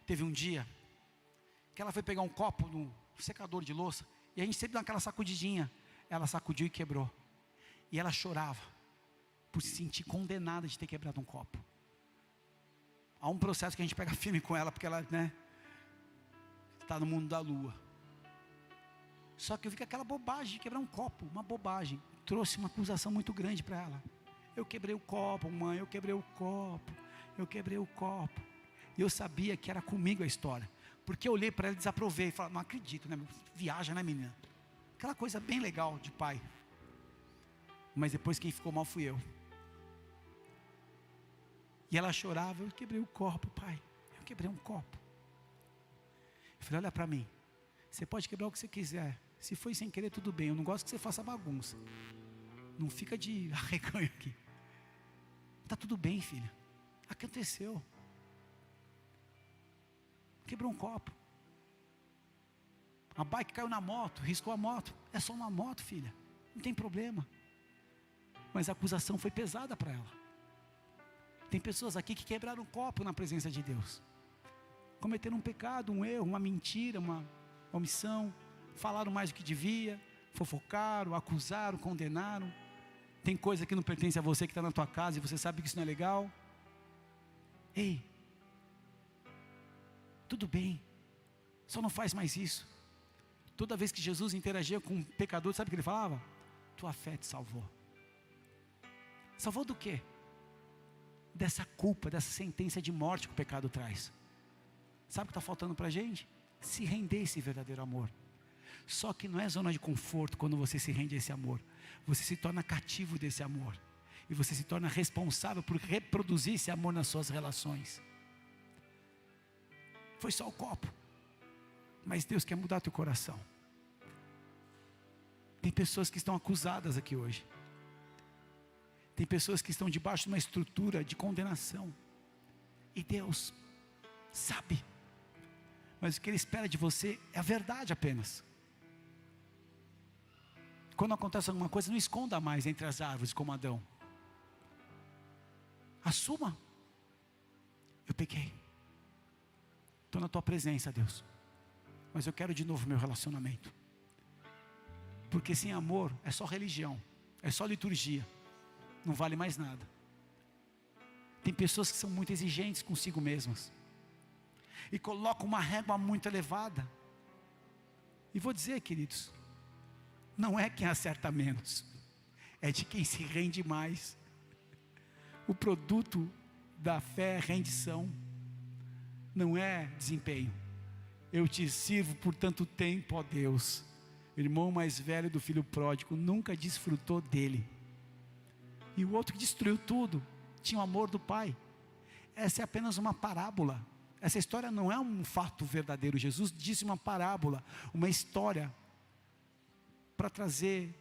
Teve um dia, que ela foi pegar um copo no secador de louça, e a gente sempre dá aquela sacudidinha, ela sacudiu e quebrou, e ela chorava, por se sentir condenada de ter quebrado um copo. Há um processo que a gente pega firme com ela, porque ela, está no mundo da lua. Só que eu vi que aquela bobagem de quebrar um copo, uma bobagem, trouxe uma acusação muito grande para ela. Eu quebrei o copo, mãe, eu quebrei o copo, eu quebrei o copo. E eu sabia que era comigo a história, porque eu olhei para ela e desaprovei, e falei, não acredito, viaja, menina? Aquela coisa bem legal de pai. Mas depois quem ficou mal fui eu. E ela chorava, eu quebrei o copo, pai, eu quebrei um copo. Eu falei, olha para mim, você pode quebrar o que você quiser, se foi sem querer tudo bem, eu não gosto que você faça bagunça, não fica de arreganho aqui, está tudo bem, filha, aconteceu, quebrou um copo, a bike caiu na moto, riscou a moto, é só uma moto, filha, não tem problema. Mas a acusação foi pesada para ela. Tem pessoas aqui que quebraram um copo na presença de Deus, cometeram um pecado, um erro, uma mentira, uma omissão, falaram mais do que devia, fofocaram, acusaram, condenaram. Tem coisa que não pertence a você, que está na tua casa, e você sabe que isso não é legal. Ei, tudo bem, só não faz mais isso. Toda vez que Jesus interagia com um pecador, sabe o que ele falava? Tua fé te salvou. Salvou do quê? Dessa culpa, dessa sentença de morte que o pecado traz. Sabe o que está faltando para a gente? Se render a esse verdadeiro amor. Só que não é zona de conforto quando você se rende a esse amor. Você se torna cativo desse amor. E você se torna responsável por reproduzir esse amor nas suas relações. Foi só o copo. Mas Deus quer mudar teu coração. Tem pessoas que estão acusadas aqui hoje. Tem pessoas que estão debaixo de uma estrutura de condenação. E Deus sabe. Mas o que Ele espera de você é a verdade apenas. Quando acontece alguma coisa, não esconda mais entre as árvores como Adão. Assuma. Eu pequei. Estou na tua presença, Deus. Mas eu quero de novo meu relacionamento. Porque sem amor é só religião, é só liturgia, não vale mais nada. Tem pessoas que são muito exigentes consigo mesmas e colocam uma régua muito elevada. E vou dizer, queridos, não é quem acerta menos, é de quem se rende mais. O produto da fé é rendição, não é desempenho. Eu te sirvo por tanto tempo, ó Deus. O irmão mais velho do filho pródigo nunca desfrutou dele. E o outro que destruiu tudo, tinha o amor do pai. Essa é apenas uma parábola. Essa história não é um fato verdadeiro. Jesus disse uma parábola, uma história, para trazer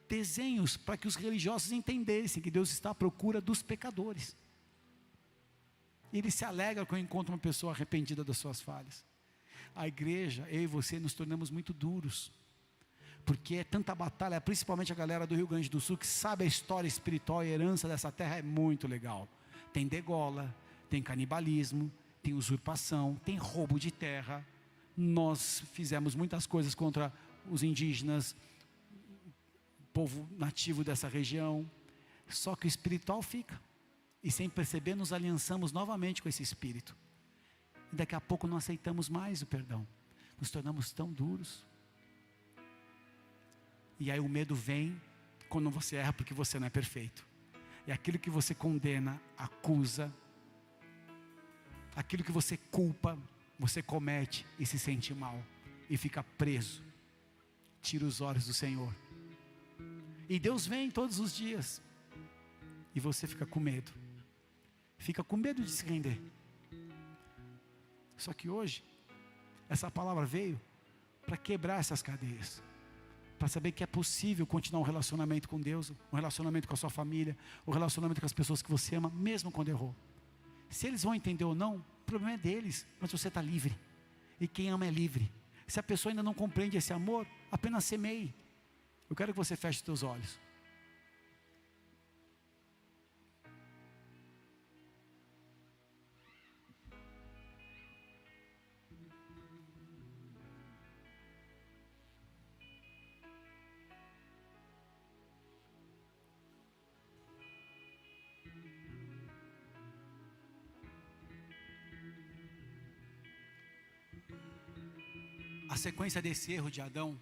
desenhos, para que os religiosos entendessem que Deus está à procura dos pecadores. Ele se alegra quando encontra uma pessoa arrependida das suas falhas. A igreja, eu e você, nos tornamos muito duros, porque é tanta batalha, principalmente a galera do Rio Grande do Sul, que sabe a história espiritual e a herança dessa terra, é muito legal. Tem degola, tem canibalismo, tem usurpação, tem roubo de terra. Nós fizemos muitas coisas contra os indígenas, povo nativo dessa região, só que o espiritual fica, e sem perceber nos aliançamos novamente com esse espírito, e daqui a pouco não aceitamos mais o perdão, nos tornamos tão duros, e aí o medo vem, quando você erra porque você não é perfeito, e aquilo que você condena, acusa, aquilo que você culpa, você comete e se sente mal, e fica preso, tira os olhos do Senhor, e Deus vem todos os dias, e você fica com medo de se render. Só que hoje, essa palavra veio para quebrar essas cadeias, para saber que é possível continuar um relacionamento com Deus, um relacionamento com a sua família, um relacionamento com as pessoas que você ama, mesmo quando errou. Se eles vão entender ou não, o problema é deles, mas você está livre, e quem ama é livre. Se a pessoa ainda não compreende esse amor, apenas semeie. Eu quero que você feche os teus olhos. A sequência desse erro de Adão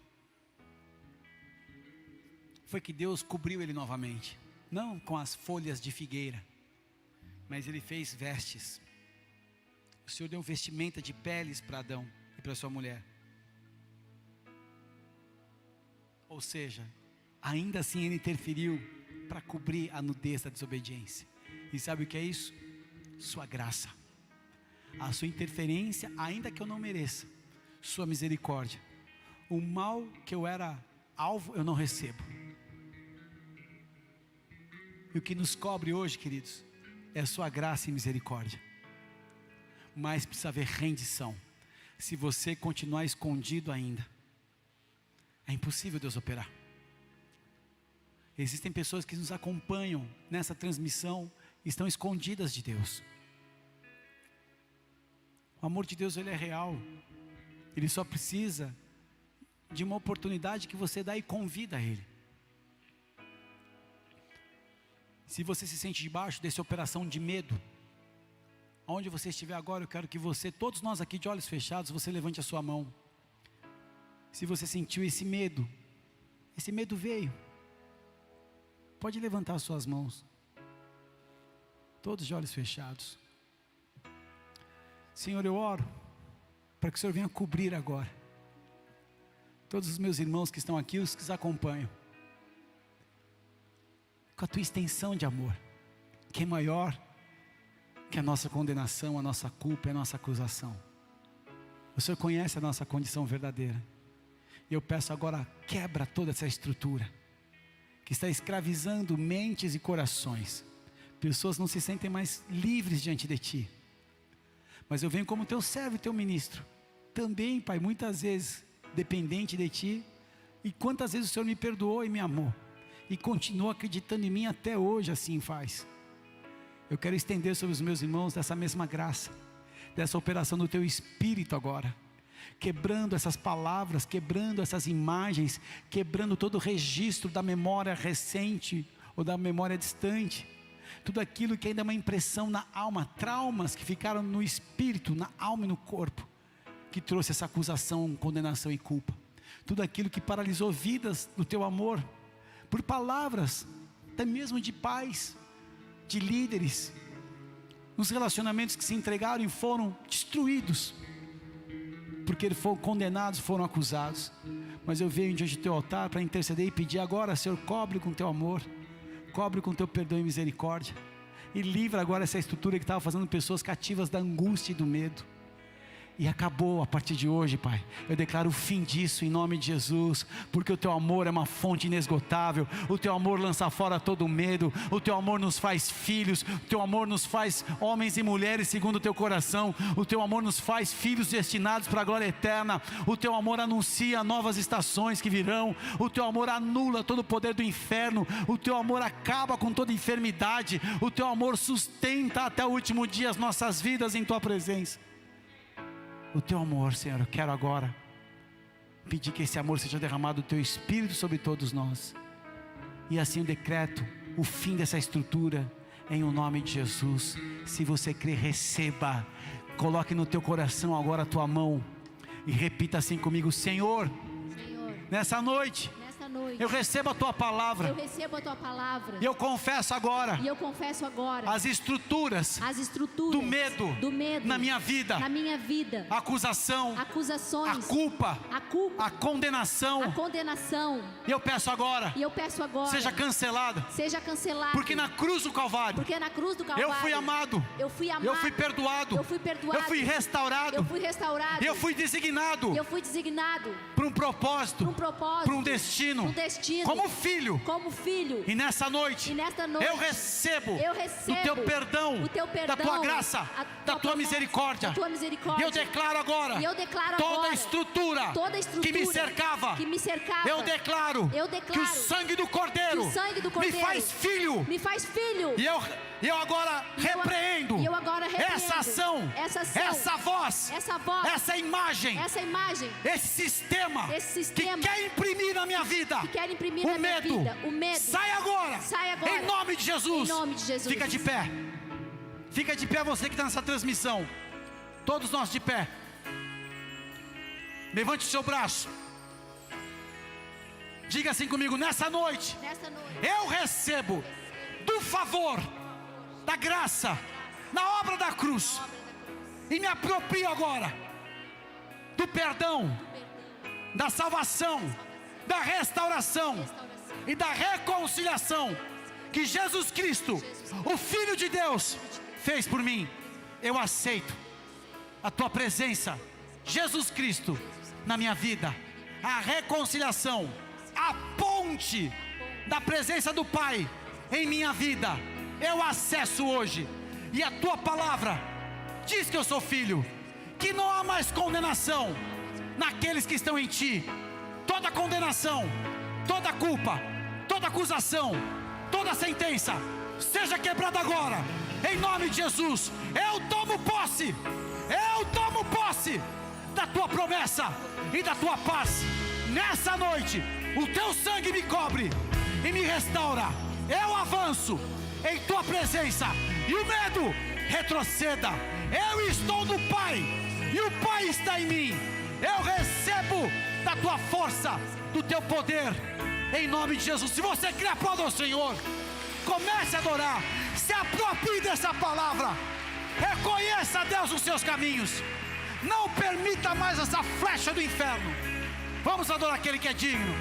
foi que Deus cobriu ele novamente, não com as folhas de figueira, mas ele fez vestes. O Senhor deu vestimenta de peles para Adão e para sua mulher. Ou seja, ainda assim ele interferiu para cobrir a nudez da desobediência. E sabe o que é isso? Sua graça, a sua interferência, ainda que eu não mereça, sua misericórdia. O mal que eu era alvo, eu não recebo. E o que nos cobre hoje, queridos, é a sua graça e misericórdia. Mas precisa haver rendição. Se você continuar escondido ainda, é impossível Deus operar. Existem pessoas que nos acompanham nessa transmissão e estão escondidas de Deus. O amor de Deus, ele é real. Ele só precisa de uma oportunidade que você dá e convida Ele. Se você se sente debaixo dessa operação de medo, onde você estiver agora, eu quero que você, todos nós aqui de olhos fechados, você levante a sua mão. Se você sentiu esse medo veio, pode levantar as suas mãos, todos de olhos fechados. Senhor, eu oro para que o Senhor venha cobrir agora todos os meus irmãos que estão aqui, os que os acompanham, com a tua extensão de amor, que é maior que a nossa condenação, a nossa culpa e a nossa acusação. O Senhor conhece a nossa condição verdadeira, e eu peço agora, quebra toda essa estrutura que está escravizando mentes e corações. Pessoas não se sentem mais livres diante de Ti, mas eu venho como Teu servo e Teu ministro, também, Pai, muitas vezes dependente de Ti, e quantas vezes o Senhor me perdoou e me amou, e continua acreditando em mim até hoje, assim faz. Eu quero estender sobre os meus irmãos dessa mesma graça, dessa operação do Teu Espírito agora, quebrando essas palavras, quebrando essas imagens, quebrando todo o registro da memória recente ou da memória distante, tudo aquilo que ainda é uma impressão na alma, traumas que ficaram no espírito, na alma e no corpo, que trouxe essa acusação, condenação e culpa, tudo aquilo que paralisou vidas do teu amor, por palavras, até mesmo de pais, de líderes, nos relacionamentos que se entregaram e foram destruídos, porque eles foram condenados, foram acusados. Mas eu venho diante do teu altar para interceder e pedir agora, Senhor, cobre com teu amor, cobre com teu perdão e misericórdia, e livra agora essa estrutura que estava fazendo pessoas cativas da angústia e do medo. E acabou a partir de hoje, Pai. Eu declaro o fim disso em nome de Jesus, porque o teu amor é uma fonte inesgotável, o teu amor lança fora todo medo, o teu amor nos faz filhos, o teu amor nos faz homens e mulheres segundo o teu coração, o teu amor nos faz filhos destinados para a glória eterna, o teu amor anuncia novas estações que virão, o teu amor anula todo o poder do inferno, o teu amor acaba com toda enfermidade, o teu amor sustenta até o último dia as nossas vidas em tua presença. O teu amor, Senhor, eu quero agora pedir que esse amor seja derramado do teu Espírito sobre todos nós, e assim eu decreto o fim dessa estrutura em o nome de Jesus. Se você crer, receba, coloque no teu coração agora a tua mão e repita assim comigo: Senhor, nessa noite eu recebo a tua palavra. Eu recebo a tua palavra. E eu confesso agora. E eu confesso agora. As estruturas do medo na minha vida. Na minha vida. Acusações. A culpa. A condenação. E eu peço agora. Seja cancelada. Porque na cruz do Calvário. Eu fui amado. Eu fui perdoado. Eu fui restaurado. E eu fui designado. Para um propósito. Para um destino. Como filho. E nessa noite eu recebo o teu perdão, da tua graça, da tua misericórdia. E eu declaro agora toda a estrutura que me cercava. Eu declaro que o sangue do Cordeiro me faz filho. E eu agora repreendo essa ação, essa voz, essa imagem, esse sistema que quer imprimir na minha vida o medo. Sai agora, em nome de Jesus. Fica de pé. Fica de pé você que está nessa transmissão. Todos nós de pé. Levante o seu braço. Diga assim comigo: nessa noite eu recebo do favor, da graça, na obra da cruz, e me aproprio agora do perdão, da salvação, da restauração e da reconciliação que Jesus Cristo, o Filho de Deus, fez por mim. Eu aceito a tua presença, Jesus Cristo, na minha vida, a reconciliação, a ponte da presença do Pai em minha vida. Eu acesso hoje, e a tua palavra diz que eu sou filho, que não há mais condenação naqueles que estão em ti. Toda condenação, toda culpa, toda acusação, toda sentença seja quebrada agora, em nome de Jesus. Eu tomo posse da tua promessa e da tua paz. Nessa noite o teu sangue me cobre e me restaura. Eu avanço em tua presença, e o medo retroceda. Eu estou no Pai, e o Pai está em mim. Eu recebo da tua força, do teu poder, em nome de Jesus. Se você crê, aplauda ao Senhor. Comece a adorar. Se aproprie dessa palavra. Reconheça a Deus os seus caminhos. Não permita mais essa flecha do inferno. Vamos adorar aquele que é digno.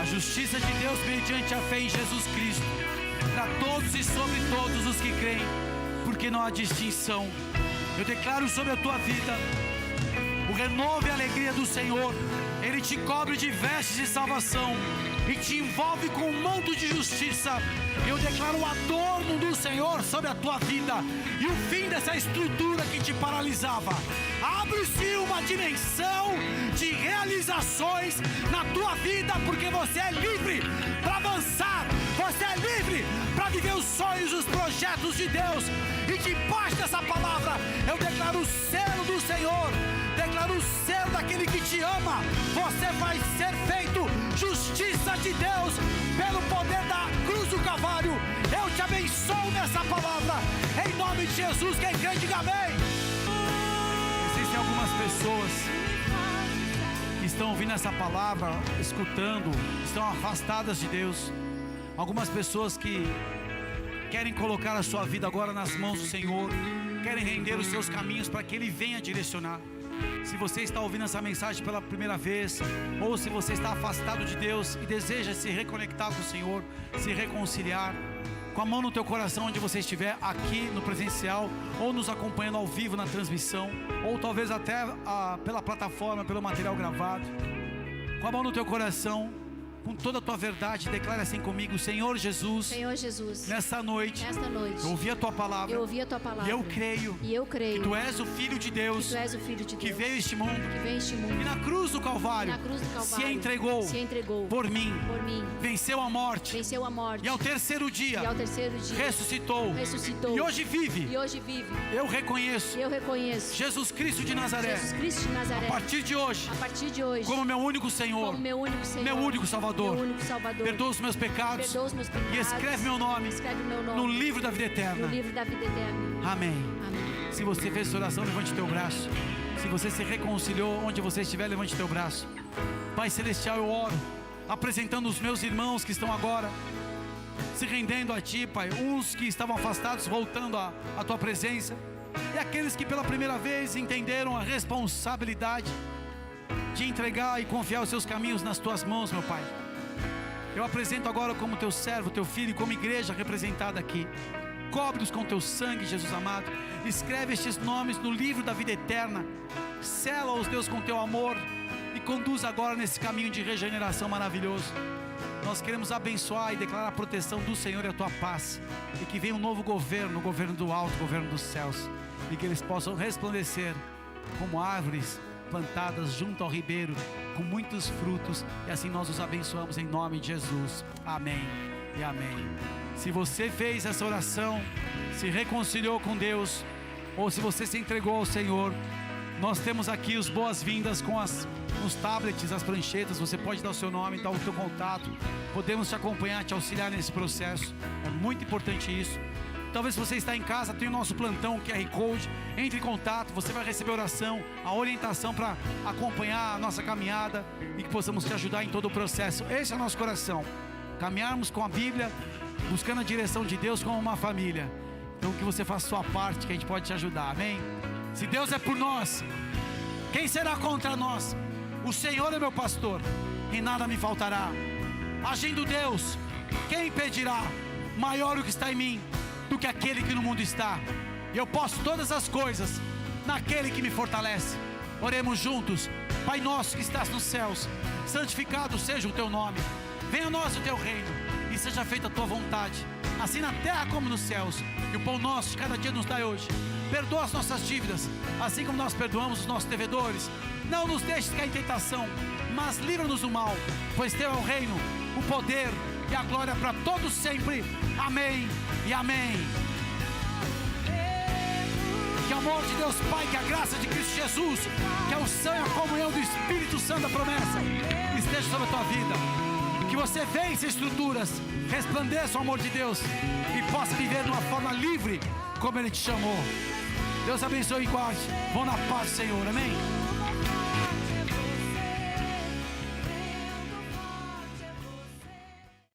A justiça de Deus mediante a fé em Jesus Cristo, para todos e sobre todos os que creem, porque não há distinção. Eu declaro sobre a tua vida o renovo e a alegria do Senhor. Ele te cobre de vestes de salvação e te envolve com um manto de justiça. Eu declaro o adorno do Senhor sobre a tua vida e o fim dessa estrutura que te paralisava. Abre-se uma dimensão de realizações na tua vida, porque você é livre para avançar. Você é livre para viver os sonhos, os projetos de Deus. E debaixo dessa palavra eu declaro o selo do Senhor declaro o selo daquele que te ama. Você vai ser feito justiça de Deus pelo poder da cruz do Calvário. Eu te abençoo nessa palavra, em nome de Jesus. Quem crê, diga amém. Existem algumas pessoas que estão ouvindo essa palavra, escutando, estão afastadas de Deus. Algumas pessoas que querem colocar a sua vida agora nas mãos do Senhor, querem render os seus caminhos para que Ele venha direcionar. Se você está ouvindo essa mensagem pela primeira vez, ou se você está afastado de Deus e deseja se reconectar com o Senhor, se reconciliar, com a mão no teu coração onde você estiver, aqui no presencial, ou nos acompanhando ao vivo na transmissão, ou talvez até pela plataforma, pelo material gravado, com a mão no teu coração, com toda a tua verdade, declare assim comigo: Senhor Jesus, Senhor Jesus, nesta noite, eu ouvi a tua palavra, e eu creio, que tu és o Filho de Deus, que veio a este mundo, e na cruz do Calvário, se entregou por mim, venceu a morte, e ao terceiro dia, ressuscitou, e hoje vive. Eu reconheço Jesus Cristo de Nazaré, a partir de hoje, como meu único Senhor, meu único Salvador. Perdoa os meus pecados e escreve meu nome no livro da vida eterna. Amém. Se você fez essa oração, levante teu braço. Se você se reconciliou onde você estiver, levante teu braço. Pai Celestial, eu oro, apresentando os meus irmãos que estão agora se rendendo a Ti, Pai. Uns que estavam afastados, voltando à Tua presença, e aqueles que pela primeira vez entenderam a responsabilidade de entregar e confiar os seus caminhos nas Tuas mãos, meu Pai. Eu apresento agora como Teu servo, Teu filho, como igreja representada aqui. Cobre-os com Teu sangue, Jesus amado. Escreve estes nomes no livro da vida eterna. Sela-os, Deus, com Teu amor, e conduz agora nesse caminho de regeneração maravilhoso. Nós queremos abençoar e declarar a proteção do Senhor e a Tua paz, e que venha um novo governo, o governo do alto, o governo dos céus, e que eles possam resplandecer como árvores plantadas junto ao ribeiro, com muitos frutos, e assim nós os abençoamos em nome de Jesus. Amém e amém. Se você fez essa oração, se reconciliou com Deus, ou se você se entregou ao Senhor, nós temos aqui os boas-vindas com os tablets, as pranchetas. Você pode dar o seu nome, dar o seu contato, podemos te acompanhar, te auxiliar nesse processo. É muito importante isso. Talvez você está em casa, tem o nosso plantão QR Code, entre em contato, você vai receber oração, a orientação para acompanhar a nossa caminhada, e que possamos te ajudar em todo o processo. Esse é o nosso coração, caminharmos com a Bíblia, buscando a direção de Deus como uma família. Então que você faça a sua parte, que a gente pode te ajudar, amém? Se Deus é por nós, quem será contra nós? O Senhor é meu pastor, e nada me faltará. Agindo Deus, quem impedirá? Maior o que está em mim do que aquele que no mundo está. E eu posso todas as coisas naquele que me fortalece. Oremos juntos. Pai nosso que estás nos céus, santificado seja o teu nome. Venha a nós o teu reino, e seja feita a tua vontade, assim na terra como nos céus. E o pão nosso de cada dia nos dai hoje. Perdoa as nossas dívidas, assim como nós perdoamos os nossos devedores. Não nos deixes cair em tentação, mas livra-nos do mal, pois teu é o reino, o poder e a glória para todos sempre. Amém e amém. Que o amor de Deus Pai, que a graça de Cristo Jesus, que é o sangue e a comunhão do Espírito Santo da promessa, esteja sobre a tua vida. Que você vença estruturas, resplandeça o amor de Deus e possa viver de uma forma livre, como Ele te chamou. Deus abençoe e guarde. Vão na paz do Senhor, amém.